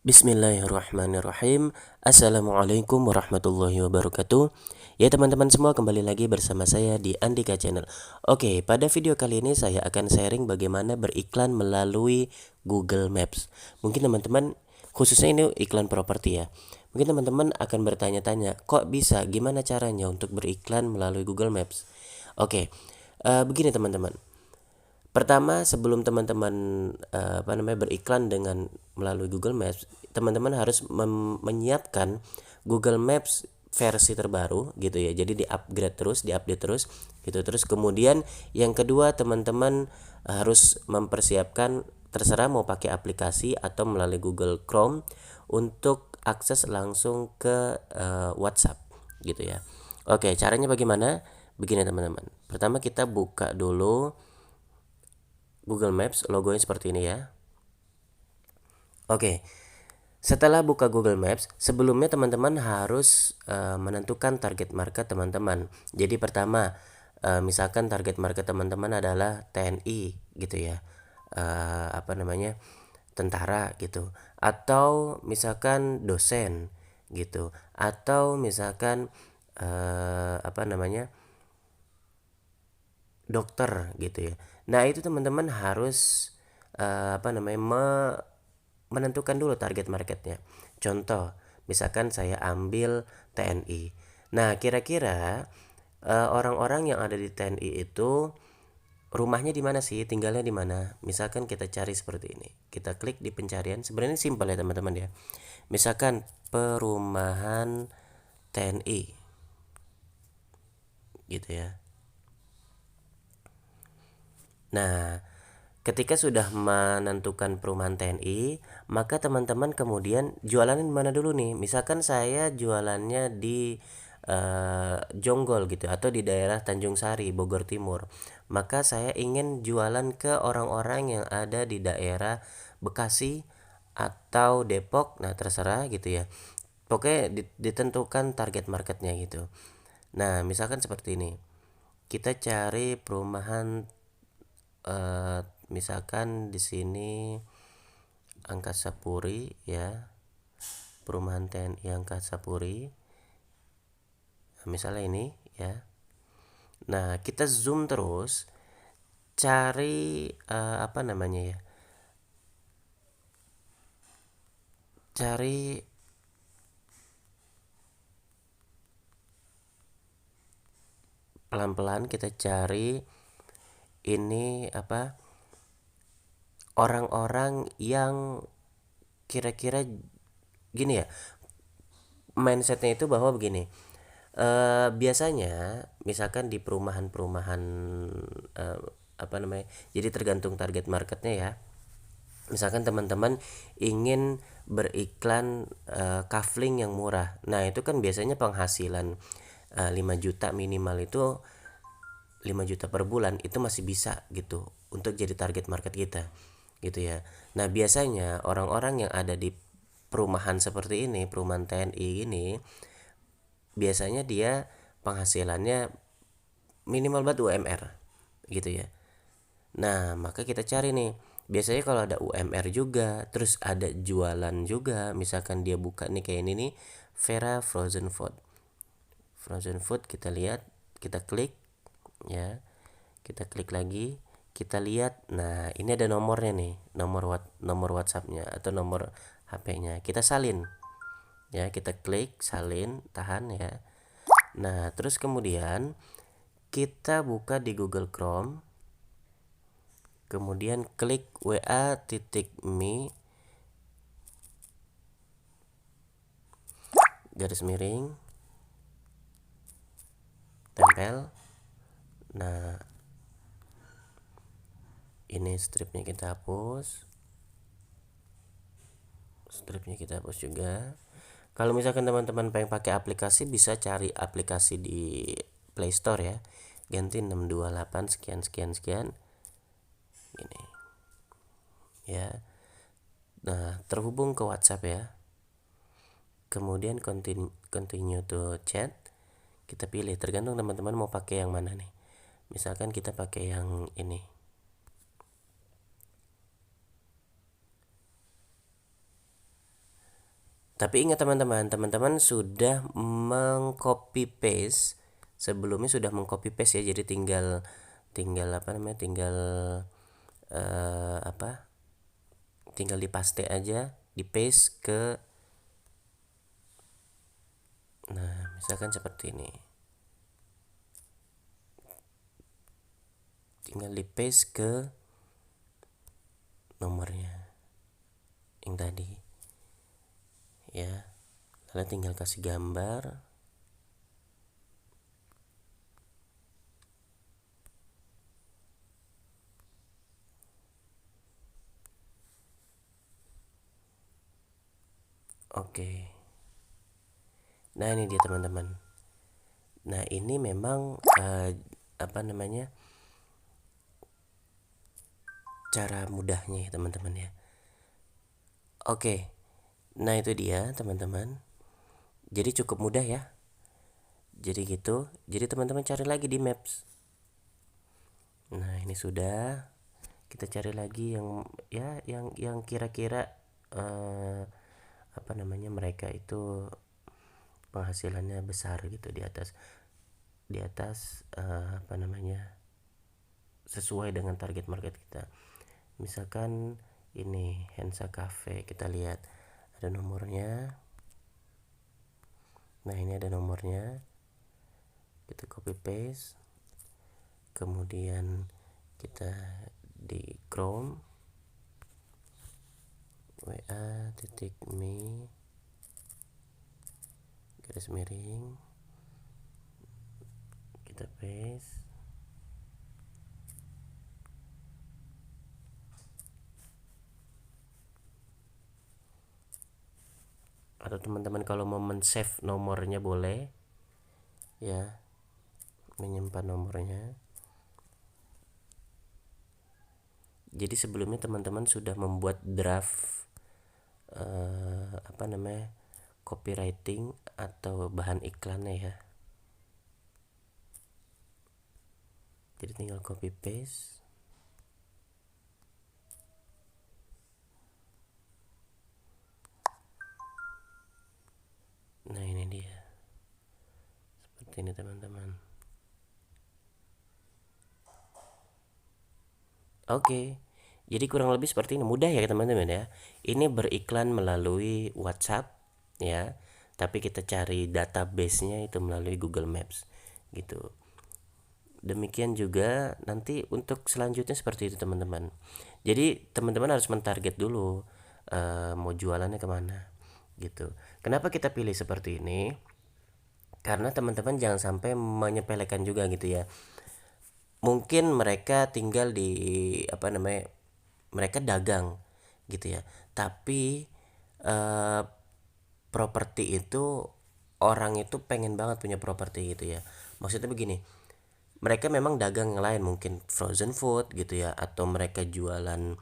Bismillahirrahmanirrahim. Assalamualaikum warahmatullahi wabarakatuh. Ya teman-teman semua, kembali lagi bersama saya di Andika Channel. Oke, pada video kali ini saya akan sharing bagaimana beriklan melalui Google Maps. Mungkin teman-teman, khususnya ini iklan properti ya, mungkin teman-teman akan bertanya-tanya, kok bisa, gimana caranya untuk beriklan melalui Google Maps. Oke, begini teman-teman. Pertama, sebelum teman-teman beriklan dengan melalui Google Maps, teman-teman harus menyiapkan Google Maps versi terbaru gitu ya. Jadi di-upgrade terus, di-update terus gitu. Terus kemudian yang kedua, teman-teman harus mempersiapkan, terserah mau pakai aplikasi atau melalui Google Chrome untuk akses langsung ke WhatsApp gitu ya. Oke, caranya bagaimana? Begini teman-teman. Pertama kita buka dulu Google Maps, logonya seperti ini ya. Oke, setelah buka Google Maps, sebelumnya teman-teman harus menentukan target market teman-teman. Jadi pertama, misalkan target market teman-teman adalah TNI gitu ya, tentara gitu, atau misalkan dosen gitu, atau misalkan dokter gitu ya. Nah itu teman-teman harus menentukan dulu target marketnya. Contoh, misalkan saya ambil TNI. Nah kira-kira orang-orang yang ada di TNI itu rumahnya di mana sih, tinggalnya di mana? Misalkan kita cari seperti ini. Kita klik di pencarian. Sebenarnya simpel ya teman-teman ya. Misalkan perumahan TNI gitu ya. Nah, ketika sudah menentukan perumahan TNI, maka teman-teman kemudian jualannya di mana dulu nih? Misalkan saya jualannya di Jonggol gitu atau di daerah Tanjung Sari, Bogor Timur. Maka saya ingin jualan ke orang-orang yang ada di daerah Bekasi atau Depok. Nah, terserah gitu ya. Pokoknya ditentukan target marketnya gitu. Nah, misalkan seperti ini. Kita cari perumahan, misalkan di sini Angkasa Puri ya, perumahan TNI Angkasa Puri. Nah, misalnya ini ya. Nah, kita zoom terus cari ya? Cari pelan-pelan, kita cari ini orang-orang yang kira-kira gini ya. Mindsetnya itu bahwa begini. Biasanya misalkan di perumahan-perumahan, eh, jadi tergantung target marketnya ya. Misalkan teman-teman ingin beriklan kafling yang murah. Nah, itu kan biasanya penghasilan 5 juta minimal, itu 5 juta per bulan itu masih bisa gitu untuk jadi target market kita gitu ya. Nah, biasanya orang-orang yang ada di perumahan seperti ini, perumahan TNI ini, biasanya dia penghasilannya minimal banget UMR gitu ya. Nah, maka kita cari nih. Biasanya kalau ada UMR juga, terus ada jualan juga, misalkan dia buka nih kayak ini nih, Vera Frozen Food. Frozen Food kita lihat, kita klik ya. Kita klik lagi, kita lihat. Nah, ini ada nomornya nih, nomor WhatsApp-nya atau nomor HP-nya. Kita salin. Ya, kita klik salin, tahan ya. Nah, terus kemudian kita buka di Google Chrome, kemudian klik wa.me garis miring tempel. Nah, ini stripnya kita hapus, juga. Kalau misalkan teman-teman pengen pakai aplikasi, bisa cari aplikasi di Play Store ya, ganti 628 sekian sekian sekian ini ya. Nah, terhubung ke WhatsApp ya, kemudian continue to chat. Kita pilih, tergantung teman-teman mau pakai yang mana nih. Misalkan kita pakai yang ini. Tapi ingat teman-teman, teman-teman sudah mengcopy paste sebelumnya, sudah mengcopy paste ya. Jadi tinggal tinggal apa namanya? Tinggal apa? Tinggal dipaste aja, di paste ke, nah misalkan seperti ini. Tinggal di paste ke nomornya yang tadi ya, lalu tinggal kasih gambar. Oke, nah ini dia teman-teman. Nah ini memang apa namanya, cara mudahnya ya teman-teman ya. Oke, nah itu dia teman-teman, jadi cukup mudah ya. Jadi gitu, jadi teman-teman cari lagi di Maps. Nah ini sudah, kita cari lagi yang ya yang kira-kira apa namanya, mereka itu penghasilannya besar gitu, di atas apa namanya, sesuai dengan target market kita. Misalkan ini Hensa Cafe, kita lihat ada nomornya. Nah ini ada nomornya, kita copy paste, kemudian kita di Chrome wa.me garis miring, kita paste. Atau teman-teman kalau mau men-save nomornya boleh ya, menyimpan nomornya. Jadi sebelumnya teman-teman sudah membuat draft apa namanya, copywriting atau bahan iklannya ya. Jadi tinggal copy paste. Nah ini dia, seperti ini teman-teman. Oke, jadi kurang lebih seperti ini, mudah ya teman-teman ya. Ini beriklan melalui WhatsApp ya, tapi kita cari database-nya itu melalui Google Maps gitu. Demikian juga nanti untuk selanjutnya seperti itu teman-teman. Jadi teman-teman harus mentarget dulu mau jualannya kemana gitu. Kenapa kita pilih seperti ini? Karena teman-teman jangan sampai menyepelekan juga gitu ya. Mungkin mereka tinggal di apa namanya, mereka dagang gitu ya, tapi eh, properti itu, orang itu pengen banget punya properti gitu ya. Maksudnya begini, mereka memang dagang yang lain, mungkin frozen food gitu ya, atau mereka jualan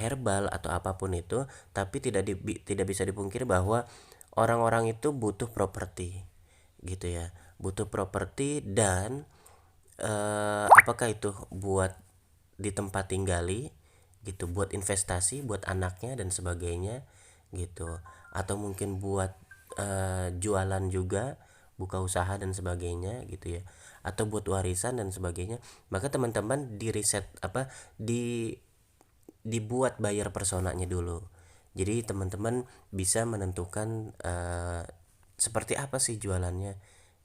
herbal atau apapun itu, tapi tidak bisa dipungkiri bahwa orang-orang itu butuh properti gitu ya, butuh properti. Dan apakah itu buat di tempat tinggali gitu, buat investasi buat anaknya dan sebagainya gitu, atau mungkin buat jualan juga, buka usaha dan sebagainya gitu ya, atau buat warisan dan sebagainya. Maka teman-teman di riset apa, dibuat buyer personanya dulu. Jadi teman-teman bisa menentukan seperti apa sih jualannya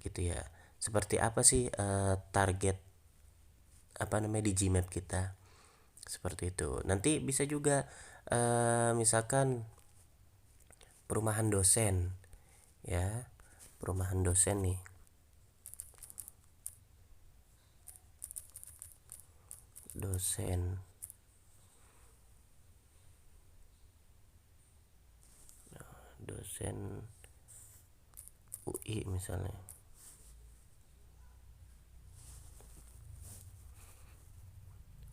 gitu ya, seperti apa sih target apa namanya di Gmap kita, seperti itu. Nanti bisa juga misalkan perumahan dosen ya, perumahan dosen nih, dosen dosen UI misalnya.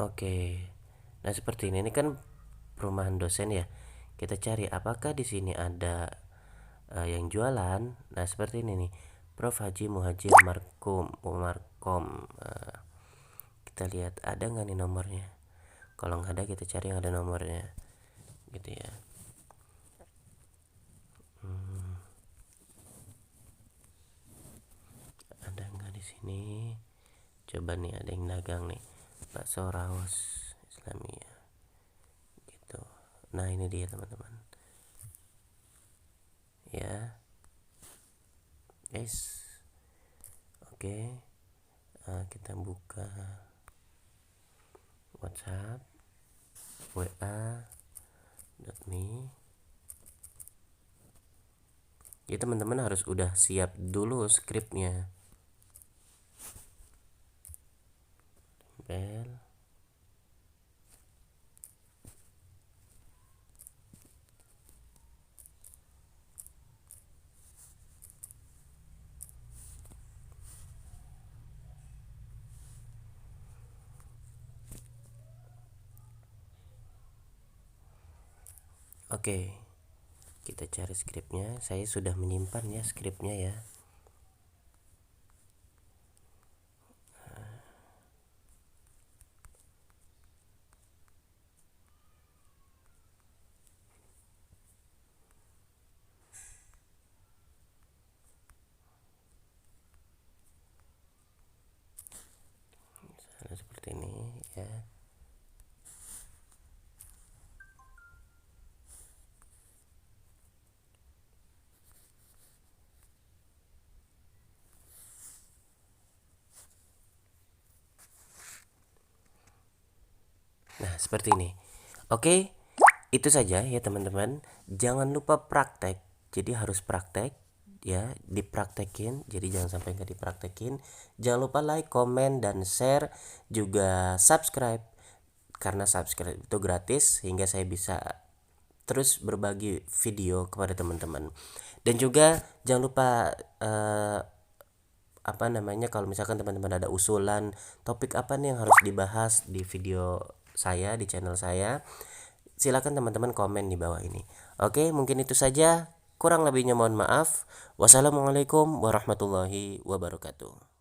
Oke, nah seperti ini kan perumahan dosen ya. Kita cari apakah di sini ada yang jualan. Nah seperti ini nih, Prof Haji Muhajir Markom. Kita lihat ada nggak nih nomornya. Kalau nggak ada, kita cari yang ada nomornya gitu ya. Coba nih ada yang dagang nih, bakso Raos Islamiyah gitu. Nah ini dia teman-teman ya guys. Oke, kita buka WhatsApp wa.me. Ya teman-teman harus udah siap dulu skripnya. Bel. Oke, kita cari skripnya. Saya sudah menyimpan ya skripnya ya. Misalnya seperti ini ya. Nah, seperti ini. Oke, itu saja ya teman-teman. Jangan lupa praktek. Jadi harus praktek ya, dipraktekin. Jadi jangan sampai nggak dipraktekin. Jangan lupa like, komen, dan share. Juga subscribe. Karena subscribe itu gratis sehingga saya bisa terus berbagi video kepada teman-teman. Dan juga jangan lupa kalau misalkan teman-teman ada usulan topik apa nih yang harus dibahas di video saya, di channel saya, silakan teman-teman komen di bawah ini. Oke, mungkin itu saja, kurang lebihnya mohon maaf. Wassalamualaikum warahmatullahi wabarakatuh.